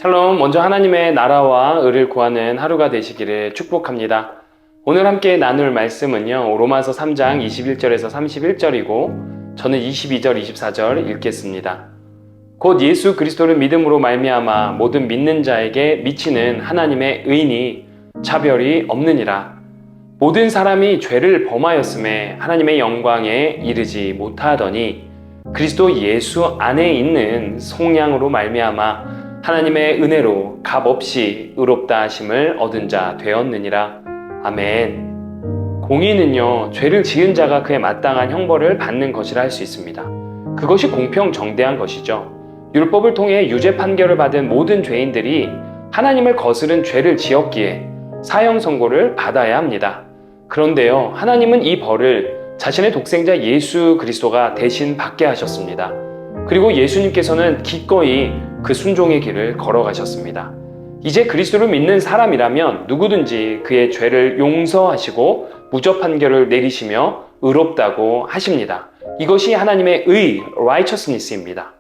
샬롬, 먼저 하나님의 나라와 의를 구하는 하루가 되시기를 축복합니다. 오늘 함께 나눌 말씀은요, 로마서 3장 21절에서 31절이고 저는 22절, 24절 읽겠습니다. 곧 예수 그리스도를 믿음으로 말미암아 모든 믿는 자에게 미치는 하나님의 의인이 차별이 없느니라. 모든 사람이 죄를 범하였음에 하나님의 영광에 이르지 못하더니 그리스도 예수 안에 있는 속량으로 말미암아 하나님의 은혜로 값없이 의롭다 하심을 얻은 자 되었느니라. 아멘. 공의는요, 죄를 지은 자가 그에 마땅한 형벌을 받는 것이라 할 수 있습니다. 그것이 공평정대한 것이죠. 율법을 통해 유죄 판결을 받은 모든 죄인들이 하나님을 거스른 죄를 지었기에 사형 선고를 받아야 합니다. 그런데요, 하나님은 이 벌을 자신의 독생자 예수 그리스도가 대신 받게 하셨습니다. 그리고 예수님께서는 기꺼이 그 순종의 길을 걸어가셨습니다. 이제 그리스도를 믿는 사람이라면 누구든지 그의 죄를 용서하시고 무죄 판결을 내리시며 의롭다고 하십니다. 이것이 하나님의 의, righteousness입니다.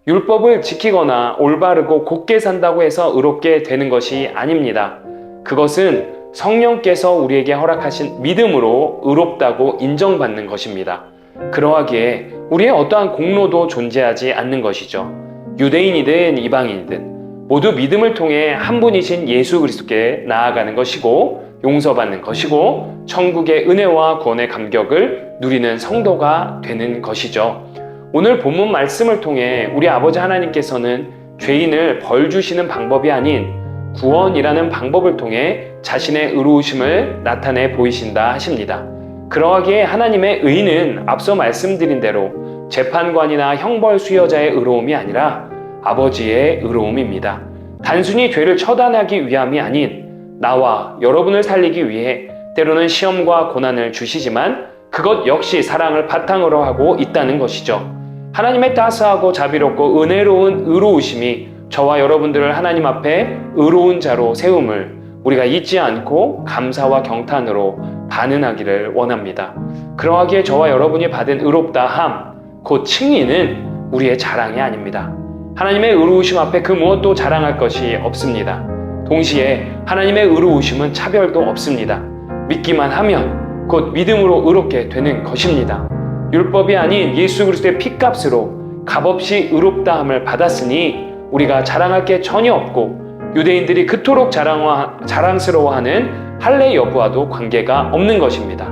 율법을 지키거나 올바르고 곧게 산다고 해서 의롭게 되는 것이 아닙니다. 그것은 성령께서 우리에게 허락하신 믿음으로 의롭다고 인정받는 것입니다. 그러하기에 우리의 어떠한 공로도 존재하지 않는 것이죠. 유대인이든 이방인이든 모두 믿음을 통해 한 분이신 예수 그리스도께 나아가는 것이고 용서받는 것이고 천국의 은혜와 구원의 감격을 누리는 성도가 되는 것이죠. 오늘 본문 말씀을 통해 우리 아버지 하나님께서는 죄인을 벌 주시는 방법이 아닌 구원이라는 방법을 통해 자신의 의로우심을 나타내 보이신다 하십니다. 그러하기에 하나님의 의는 앞서 말씀드린 대로 재판관이나 형벌 수여자의 의로움이 아니라 아버지의 의로움입니다. 단순히 죄를 처단하기 위함이 아닌 나와 여러분을 살리기 위해 때로는 시험과 고난을 주시지만 그것 역시 사랑을 바탕으로 하고 있다는 것이죠. 하나님의 따스하고 자비롭고 은혜로운 의로우심이 저와 여러분들을 하나님 앞에 의로운 자로 세움을 우리가 잊지 않고 감사와 경탄으로 반응하기를 원합니다. 그러하기에 저와 여러분이 받은 의롭다함, 곧 칭의는 우리의 자랑이 아닙니다. 하나님의 의로우심 앞에 그 무엇도 자랑할 것이 없습니다. 동시에 하나님의 의로우심은 차별도 없습니다. 믿기만 하면 곧 믿음으로 의롭게 되는 것입니다. 율법이 아닌 예수 그리스도의 피값으로 값없이 의롭다함을 받았으니 우리가 자랑할 게 전혀 없고 유대인들이 그토록 자랑스러워하는 할례 여부와도 관계가 없는 것입니다.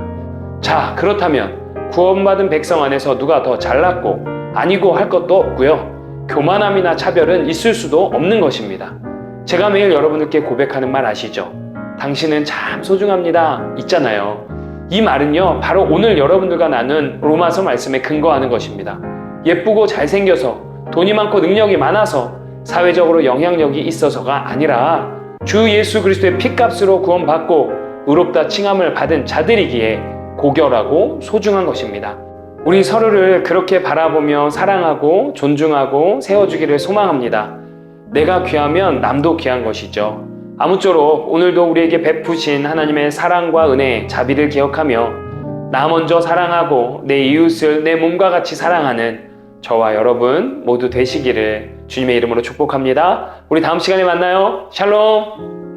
자, 그렇다면 구원받은 백성 안에서 누가 더 잘났고 아니고 할 것도 없고요. 교만함이나 차별은 있을 수도 없는 것입니다. 제가 매일 여러분들께 고백하는 말 아시죠? 당신은 참 소중합니다. 있잖아요. 이 말은요, 바로 오늘 여러분들과 나눈 로마서 말씀에 근거하는 것입니다. 예쁘고 잘생겨서 돈이 많고 능력이 많아서 사회적으로 영향력이 있어서가 아니라 주 예수 그리스도의 피값으로 구원받고 의롭다 칭함을 받은 자들이기에 고결하고 소중한 것입니다. 우리 서로를 그렇게 바라보며 사랑하고 존중하고 세워주기를 소망합니다. 내가 귀하면 남도 귀한 것이죠. 아무쪼록 오늘도 우리에게 베푸신 하나님의 사랑과 은혜, 자비를 기억하며 나 먼저 사랑하고 내 이웃을 내 몸과 같이 사랑하는 저와 여러분 모두 되시기를 주님의 이름으로 축복합니다. 우리 다음 시간에 만나요. 샬롬.